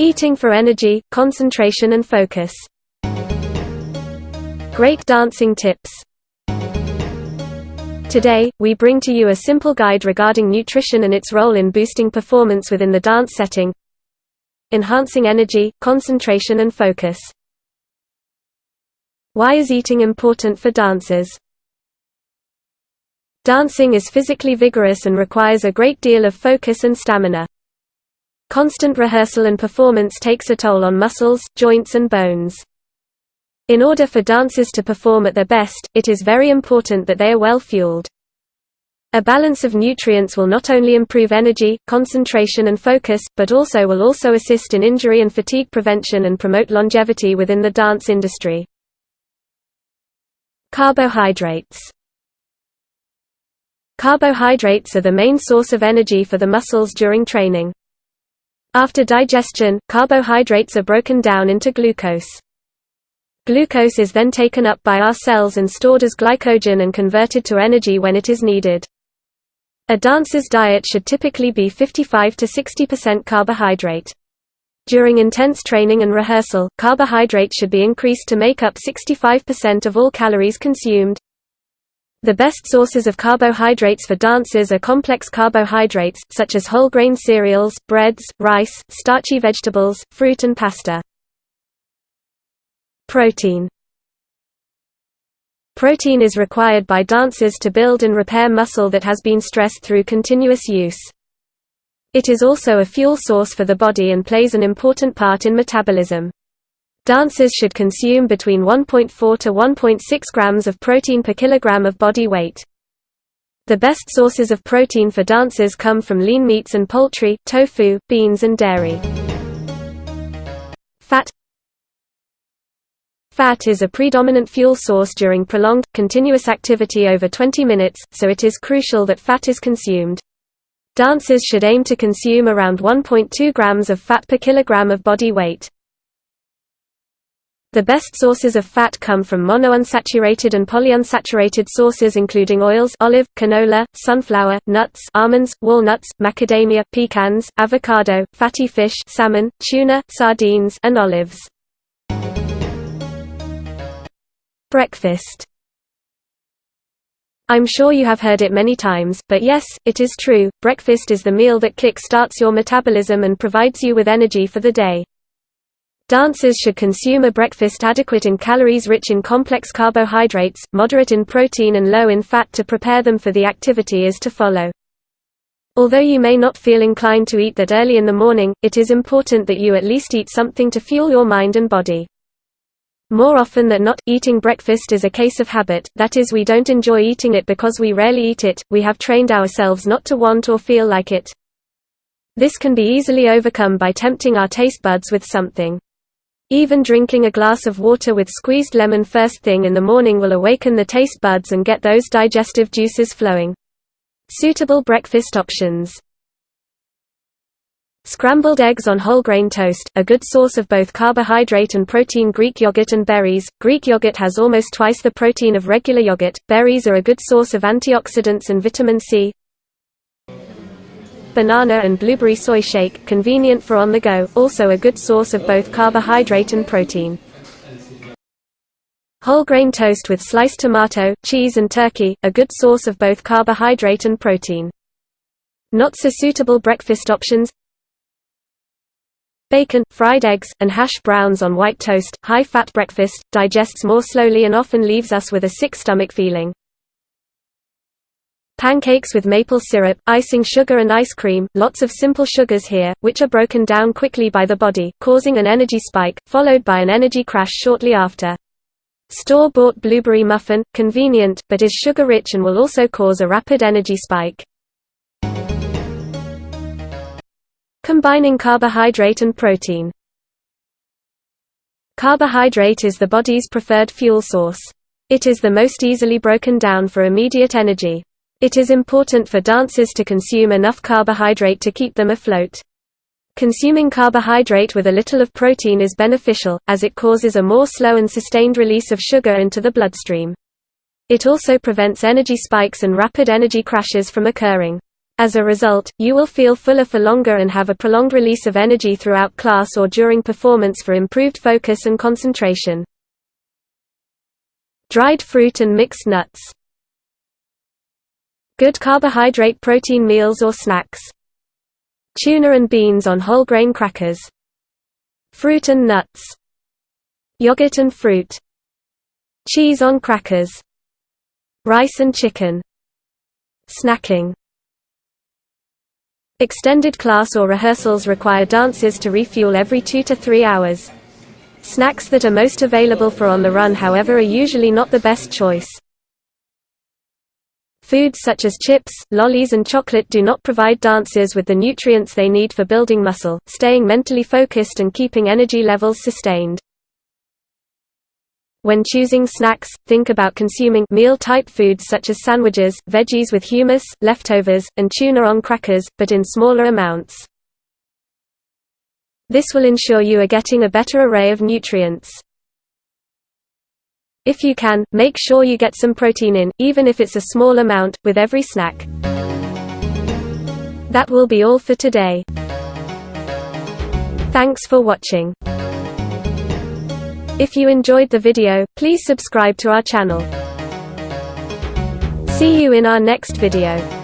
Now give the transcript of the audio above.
Eating for energy, concentration and focus. Great dancing tips. Today, we bring to you a simple guide regarding nutrition and its role in boosting performance within the dance setting, enhancing energy, concentration and focus. Why is eating important for dancers? Dancing is physically vigorous and requires a great deal of focus and stamina. Constant rehearsal and performance takes a toll on muscles, joints and bones. In order for dancers to perform at their best, it is very important that they are well fueled. A balance of nutrients will not only improve energy, concentration and focus, but will also assist in injury and fatigue prevention and promote longevity within the dance industry. Carbohydrates. Carbohydrates are the main source of energy for the muscles during training. After digestion, carbohydrates are broken down into glucose. Glucose is then taken up by our cells and stored as glycogen and converted to energy when it is needed. A dancer's diet should typically be 55 to 60% carbohydrate. During intense training and rehearsal, carbohydrate should be increased to make up 65% of all calories consumed. The best sources of carbohydrates for dancers are complex carbohydrates, such as whole grain cereals, breads, rice, starchy vegetables, fruit and pasta. Protein. Protein is required by dancers to build and repair muscle that has been stressed through continuous use. It is also a fuel source for the body and plays an important part in metabolism. Dancers should consume between 1.4 to 1.6 grams of protein per kilogram of body weight. The best sources of protein for dancers come from lean meats and poultry, tofu, beans and dairy. Fat. Fat is a predominant fuel source during prolonged, continuous activity over 20 minutes, so it is crucial that fat is consumed. Dancers should aim to consume around 1.2 grams of fat per kilogram of body weight. The best sources of fat come from monounsaturated and polyunsaturated sources including oils, olive, canola, sunflower, nuts, almonds, walnuts, macadamia, pecans, avocado, fatty fish, salmon, tuna, sardines, and olives. Breakfast. I'm sure you have heard it many times, but yes, it is true, breakfast is the meal that kick-starts your metabolism and provides you with energy for the day. Dancers should consume a breakfast adequate in calories, rich in complex carbohydrates, moderate in protein and low in fat to prepare them for the activity is to follow. Although you may not feel inclined to eat that early in the morning, it is important that you at least eat something to fuel your mind and body. More often than not, eating breakfast is a case of habit, that is, we don't enjoy eating it because we rarely eat it, we have trained ourselves not to want or feel like it. This can be easily overcome by tempting our taste buds with something. Even drinking a glass of water with squeezed lemon first thing in the morning will awaken the taste buds and get those digestive juices flowing. Suitable breakfast options. Scrambled eggs on whole grain toast, a good source of both carbohydrate and protein. Greek yogurt and berries. Greek yogurt has almost twice the protein of regular yogurt. Berries are a good source of antioxidants and vitamin C. Banana and blueberry soy shake, convenient for on the go, also a good source of both carbohydrate and protein. Whole grain toast with sliced tomato, cheese and turkey, a good source of both carbohydrate and protein. Not so suitable breakfast options. Bacon, fried eggs, and hash browns on white toast. High-fat breakfast, digests more slowly and often leaves us with a sick stomach feeling. Pancakes with maple syrup, icing sugar and ice cream, lots of simple sugars here, which are broken down quickly by the body, causing an energy spike, followed by an energy crash shortly after. Store-bought blueberry muffin, convenient, but is sugar-rich and will also cause a rapid energy spike. Combining carbohydrate and protein. Carbohydrate is the body's preferred fuel source. It is the most easily broken down for immediate energy. It is important for dancers to consume enough carbohydrate to keep them afloat. Consuming carbohydrate with a little of protein is beneficial, as it causes a more slow and sustained release of sugar into the bloodstream. It also prevents energy spikes and rapid energy crashes from occurring. As a result, you will feel fuller for longer and have a prolonged release of energy throughout class or during performance for improved focus and concentration. Dried fruit and mixed nuts. Good carbohydrate protein meals or snacks. Tuna and beans on whole grain crackers. Fruit and nuts. Yogurt and fruit. Cheese on crackers. Rice and chicken. Snacking. Extended class or rehearsals require dancers to refuel every 2 to 3 hours. Snacks that are most available for on the run, however, are usually not the best choice. Foods such as chips, lollies and chocolate do not provide dancers with the nutrients they need for building muscle, staying mentally focused and keeping energy levels sustained. When choosing snacks, think about consuming meal-type foods such as sandwiches, veggies with hummus, leftovers, and tuna on crackers, but in smaller amounts. This will ensure you are getting a better array of nutrients. If you can, make sure you get some protein in, even if it's a small amount, with every snack. That will be all for today. Thanks for watching. If you enjoyed the video, please subscribe to our channel. See you in our next video.